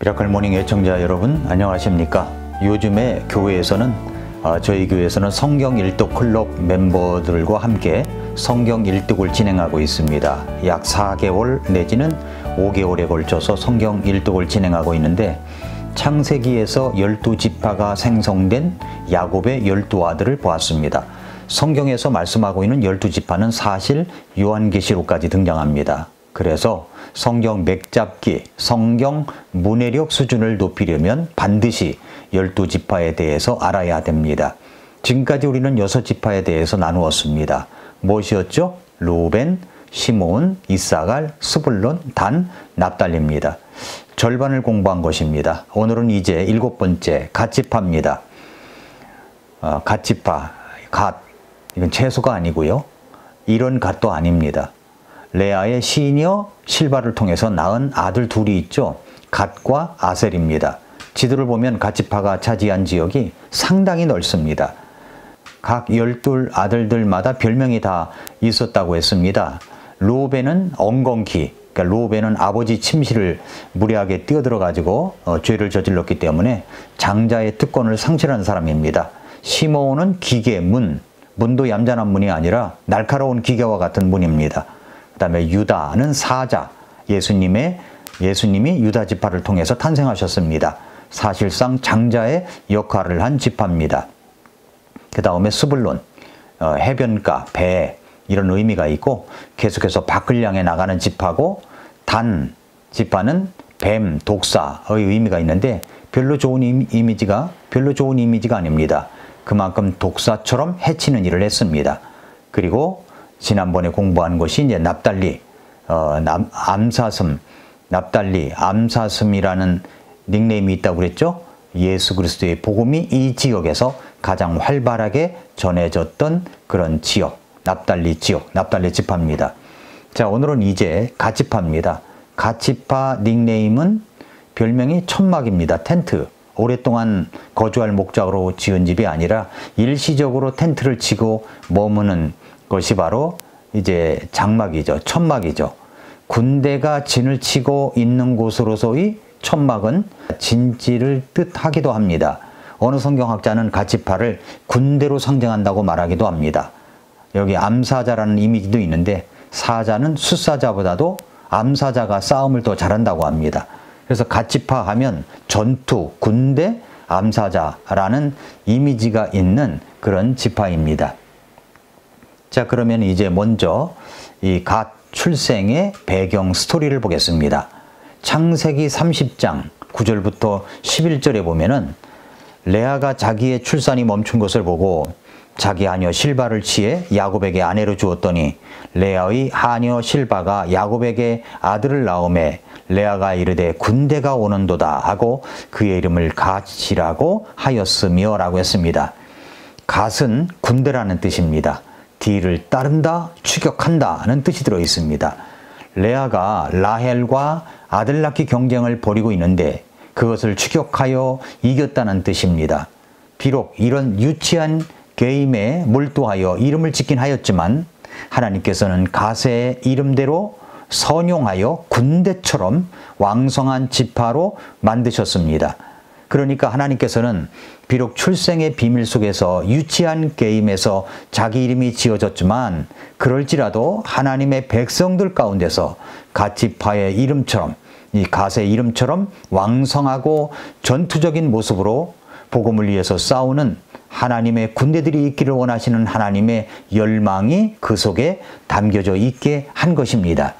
미라클 모닝 애청자 여러분 안녕하십니까? 요즘에 교회에서는 저희 교회에서는 성경 일독 클럽 멤버들과 함께 성경 일독을 진행하고 있습니다. 약 4개월 내지는 5개월에 걸쳐서 성경 일독을 진행하고 있는데 창세기에서 12지파가 생성된 야곱의 12아들을 보았습니다. 성경에서 말씀하고 있는 12지파는 사실 요한계시록까지 등장합니다. 그래서 성경 맥잡기, 성경 문해력 수준을 높이려면 반드시 12지파에 대해서 알아야 됩니다. 지금까지 우리는 6지파에 대해서 나누었습니다. 무엇이었죠? 루벤, 시므온, 이사갈, 스불론, 단, 납달리입니다. 절반을 공부한 것입니다. 오늘은 이제 7번째 갓지파입니다. 갓지파, 갓, 이건 채소가 아니고요. 이런 갓도 아닙니다. 레아의 시녀 실바를 통해서 낳은 아들 둘이 있죠. 갓과 아셀입니다. 지도를 보면 갓지파가 차지한 지역이 상당히 넓습니다. 각 12아들들마다 별명이 다 있었다고 했습니다. 루벤은 엉겅퀴, 그러니까 루벤은 아버지 침실을 무리하게 뛰어들어 가지고 죄를 저질렀기 때문에 장자의 특권을 상실한 사람입니다. 시므온은 기계, 문도 얌전한 문이 아니라 날카로운 기계와 같은 문입니다. 그 다음에 유다는 사자, 예수님이 유다 지파를 통해서 탄생하셨습니다. 사실상 장자의 역할을 한 지파입니다. 그 다음에 스불론, 해변가, 배 이런 의미가 있고 계속해서 밖을 향해 나가는 지파고 단 지파는 뱀, 독사의 의미가 있는데 별로 좋은 이미지가 아닙니다. 그만큼 독사처럼 해치는 일을 했습니다. 그리고 지난번에 공부한 것이 이제 납달리, 납달리, 암사슴이라는 닉네임이 있다고 그랬죠? 예수 그리스도의 복음이 이 지역에서 가장 활발하게 전해졌던 그런 지역, 납달리 지역, 납달리 지파입니다. 자, 오늘은 이제 갓지파입니다. 갓지파 닉네임은 별명이 천막입니다. 텐트. 오랫동안 거주할 목적으로 지은 집이 아니라 일시적으로 텐트를 치고 머무는 것이 바로 이제 장막이죠. 천막이죠. 군대가 진을 치고 있는 곳으로서의 천막은 진지를 뜻하기도 합니다. 어느 성경학자는 갓지파를 군대로 상징한다고 말하기도 합니다. 여기 암사자라는 이미지도 있는데 사자는 숫사자보다도 암사자가 싸움을 더 잘한다고 합니다. 그래서 갓지파 하면 전투, 군대, 암사자라는 이미지가 있는 그런 지파입니다. 자, 그러면 이제 먼저 이 갓 출생의 배경 스토리를 보겠습니다. 창세기 30장 9절부터 11절에 보면은 레아가 자기의 출산이 멈춘 것을 보고 자기 하녀 실바를 취해 야곱에게 아내로 주었더니 레아의 하녀 실바가 야곱에게 아들을 낳음에 레아가 이르되 군대가 오는도다 하고 그의 이름을 갓이라고 하였으며 라고 했습니다. 갓은 군대라는 뜻입니다. 뒤를 따른다, 추격한다는 뜻이 들어 있습니다. 레아가 라헬과 아들 낳기 경쟁을 벌이고 있는데 그것을 추격하여 이겼다는 뜻입니다. 비록 이런 유치한 게임에 몰두하여 이름을 짓긴 하였지만 하나님께서는 갓의 이름대로 선용하여 군대처럼 왕성한 지파로 만드셨습니다. 그러니까 하나님께서는 비록 출생의 비밀 속에서 유치한 게임에서 자기 이름이 지어졌지만 그럴지라도 하나님의 백성들 가운데서 갓지파의 이름처럼 이 갓의 이름처럼 왕성하고 전투적인 모습으로 복음을 위해서 싸우는 하나님의 군대들이 있기를 원하시는 하나님의 열망이 그 속에 담겨져 있게 한 것입니다.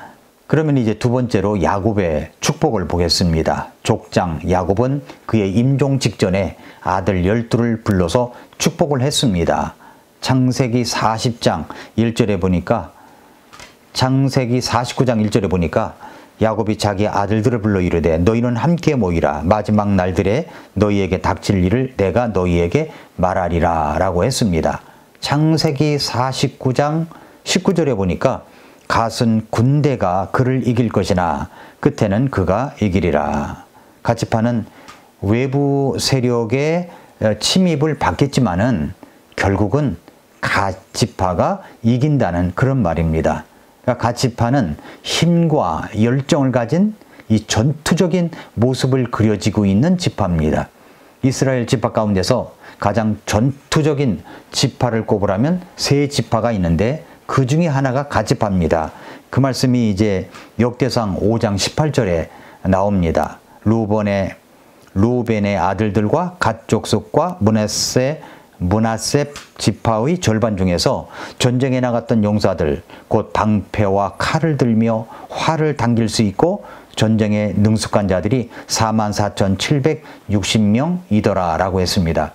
그러면 이제 두 번째로 야곱의 축복을 보겠습니다. 족장 야곱은 그의 임종 직전에 아들 12를 불러서 축복을 했습니다. 창세기 40장 1절에 보니까 창세기 49장 1절에 보니까 야곱이 자기 아들들을 불러 이르되 너희는 함께 모이라 마지막 날들에 너희에게 닥칠 일을 내가 너희에게 말하리라 라고 했습니다. 창세기 49장 19절에 보니까 갓은 군대가 그를 이길 것이나 끝에는 그가 이기리라. 갓지파는 외부 세력의 침입을 받겠지만은 결국은 갓지파가 이긴다는 그런 말입니다. 갓지파는 힘과 열정을 가진 이 전투적인 모습을 그려지고 있는 지파입니다. 이스라엘 지파 가운데서 가장 전투적인 지파를 꼽으라면 세 지파가 있는데 그 중에 하나가 갓지파입니다. 그 말씀이 이제 역대상 5장 18절에 나옵니다. 루벤의 아들들과 갓 족속과 므낫세 지파의 절반 중에서 전쟁에 나갔던 용사들, 곧 방패와 칼을 들며 활을 당길 수 있고 전쟁에 능숙한 자들이 44,760명이더라 라고 했습니다.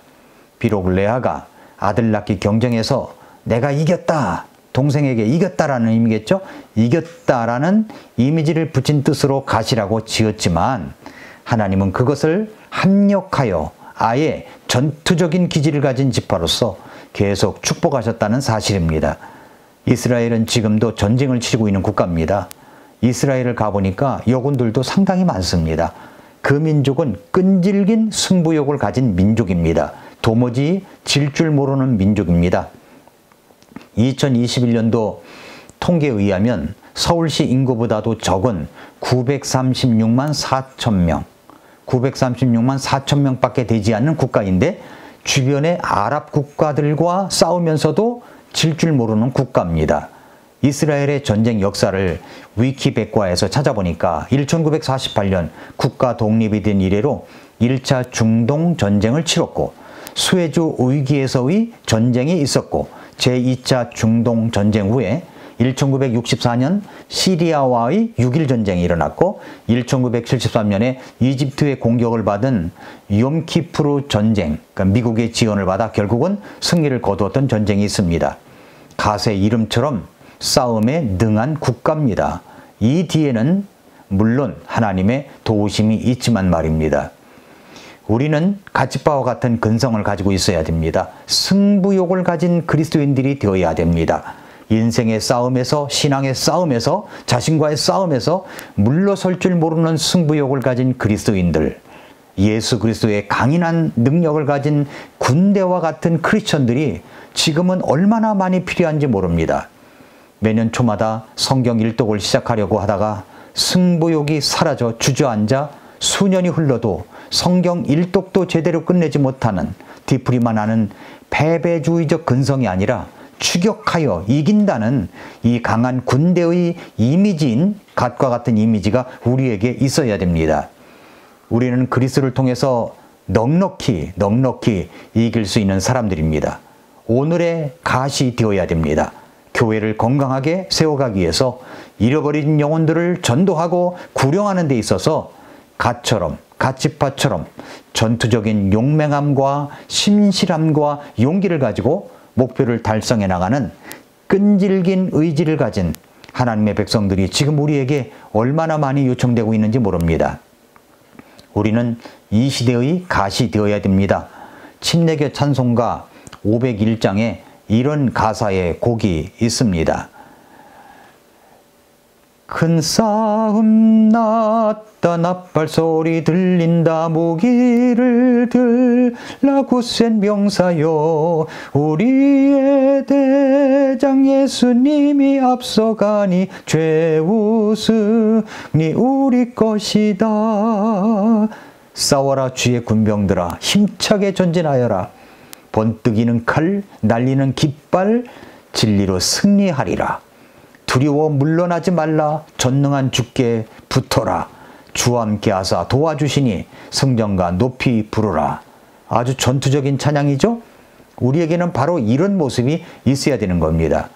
비록 레아가 아들 낳기 경쟁에서 내가 이겼다, 동생에게 이겼다라는 의미겠죠. 이겼다라는 이미지를 붙인 뜻으로 갓이라고 지었지만 하나님은 그것을 합력하여 아예 전투적인 기질을 가진 지파로서 계속 축복하셨다는 사실입니다. 이스라엘은 지금도 전쟁을 치르고 있는 국가입니다. 이스라엘을 가보니까 여군들도 상당히 많습니다. 그 민족은 끈질긴 승부욕을 가진 민족입니다. 도무지 질 줄 모르는 민족입니다. 2021년도 통계에 의하면 서울시 인구보다도 적은 936만 4천 명, 936만 4천 명밖에 되지 않는 국가인데 주변의 아랍 국가들과 싸우면서도 질 줄 모르는 국가입니다. 이스라엘의 전쟁 역사를 위키백과에서 찾아보니까 1948년 국가 독립이 된 이래로 1차 중동 전쟁을 치렀고 수에즈 위기에서의 전쟁이 있었고 제2차 중동 전쟁 후에 1964년 시리아와의 6.1 전쟁이 일어났고 1973년에 이집트의 공격을 받은 욤키프르 전쟁, 그러니까 미국의 지원을 받아 결국은 승리를 거두었던 전쟁이 있습니다. 갓의 이름처럼 싸움에 능한 국가입니다. 이 뒤에는 물론 하나님의 도우심이 있지만 말입니다. 우리는 갓지파와 같은 근성을 가지고 있어야 됩니다. 승부욕을 가진 그리스도인들이 되어야 됩니다. 인생의 싸움에서, 신앙의 싸움에서, 자신과의 싸움에서 물러설 줄 모르는 승부욕을 가진 그리스도인들, 예수 그리스도의 강인한 능력을 가진 군대와 같은 크리스천들이 지금은 얼마나 많이 필요한지 모릅니다. 매년 초마다 성경 일독을 시작하려고 하다가 승부욕이 사라져 주저앉아 수년이 흘러도 성경 일독도 제대로 끝내지 못하는 뒤풀이만 하는 패배주의적 근성이 아니라 추격하여 이긴다는 이 강한 군대의 이미지인 갓과 같은 이미지가 우리에게 있어야 됩니다. 우리는 그리스도를 통해서 넉넉히 이길 수 있는 사람들입니다. 오늘의 갓이 되어야 됩니다. 교회를 건강하게 세워가기 위해서 잃어버린 영혼들을 전도하고 구령하는 데 있어서 갓지파처럼 전투적인 용맹함과 신실함과 용기를 가지고 목표를 달성해 나가는 끈질긴 의지를 가진 하나님의 백성들이 지금 우리에게 얼마나 많이 요청되고 있는지 모릅니다. 우리는 이 시대의 갓이 되어야 됩니다. 침례교 찬송가 501장에 이런 가사의 곡이 있습니다. 큰 싸움 났다 나팔 소리 들린다 무기를 들라 굳센 병사여 우리의 대장 예수님이 앞서가니 죄우 승리 우리 것이다. 싸워라 주의 군병들아 힘차게 전진하여라. 번뜩이는 칼 날리는 깃발 진리로 승리하리라. 두려워 물러나지 말라. 전능한 주께 붙어라. 주와 함께 하사 도와주시니 성전과 높이 부르라. 아주 전투적인 찬양이죠. 우리에게는 바로 이런 모습이 있어야 되는 겁니다.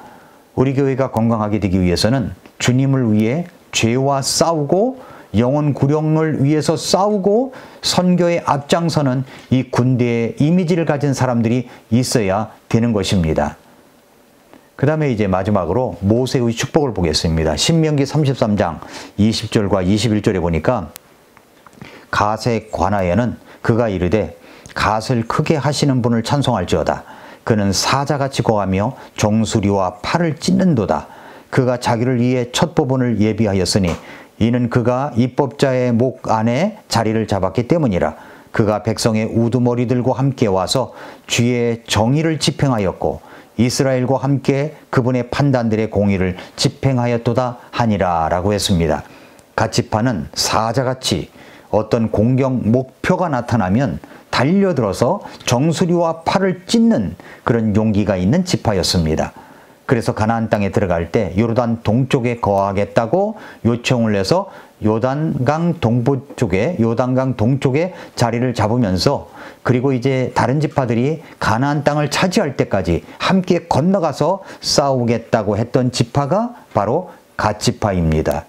우리 교회가 건강하게 되기 위해서는 주님을 위해 죄와 싸우고 영혼 구령을 위해서 싸우고 선교에 앞장서는 이 군대의 이미지를 가진 사람들이 있어야 되는 것입니다. 그 다음에 이제 마지막으로 모세의 축복을 보겠습니다. 신명기 33장 20절과 21절에 보니까 갓에 관하여는 그가 이르되 갓을 크게 하시는 분을 찬송할지어다. 그는 사자같이 고하며 종수리와 팔을 찢는도다. 그가 자기를 위해 첫 부분을 예비하였으니 이는 그가 입법자의 목 안에 자리를 잡았기 때문이라. 그가 백성의 우두머리들과 함께 와서 주의 정의를 집행하였고 이스라엘과 함께 그분의 판단들의 공의를 집행하였도다 하니라 라고 했습니다. 갓지파는 사자같이 어떤 공격 목표가 나타나면 달려들어서 정수리와 팔을 찢는 그런 용기가 있는 지파였습니다. 그래서 가나안 땅에 들어갈 때 요르단 동쪽에 거하겠다고 요청을 해서 요단강 동쪽에 자리를 잡으면서, 그리고 이제 다른 지파들이 가나안 땅을 차지할 때까지 함께 건너가서 싸우겠다고 했던 지파가 바로 갓지파입니다.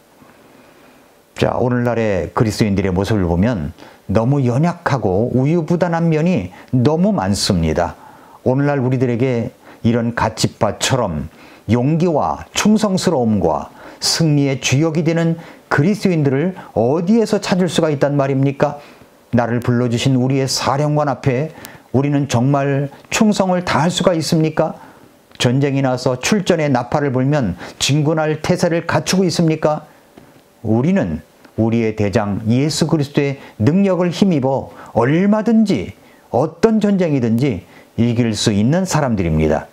자, 오늘날의 그리스도인들의 모습을 보면 너무 연약하고 우유부단한 면이 너무 많습니다. 오늘날 우리들에게 이런 갓지파처럼 용기와 충성스러움과 승리의 주역이 되는 그리스도인들을 어디에서 찾을 수가 있단 말입니까? 나를 불러주신 우리의 사령관 앞에 우리는 정말 충성을 다할 수가 있습니까? 전쟁이 나서 출전에 나팔을 불면 진군할 태세를 갖추고 있습니까? 우리는 우리의 대장 예수 그리스도의 능력을 힘입어 얼마든지 어떤 전쟁이든지 이길 수 있는 사람들입니다.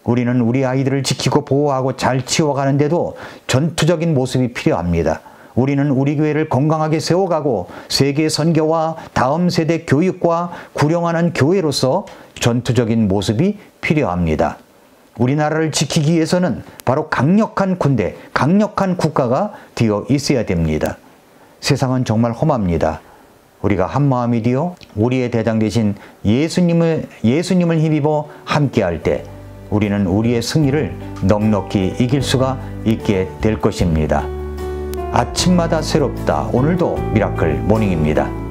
우리는 우리 아이들을 지키고 보호하고 잘 키워가는데도 전투적인 모습이 필요합니다. 우리는 우리 교회를 건강하게 세워가고 세계 선교와 다음 세대 교육과 구령하는 교회로서 전투적인 모습이 필요합니다. 우리나라를 지키기 위해서는 바로 강력한 군대, 강력한 국가가 되어 있어야 됩니다. 세상은 정말 험합니다. 우리가 한마음이 되어 우리의 대장 되신 예수님을 힘입어 함께할 때 우리는 우리의 승리를 넉넉히 이길 수가 있게 될 것입니다. 아침마다 새롭다. 오늘도 미라클 모닝입니다.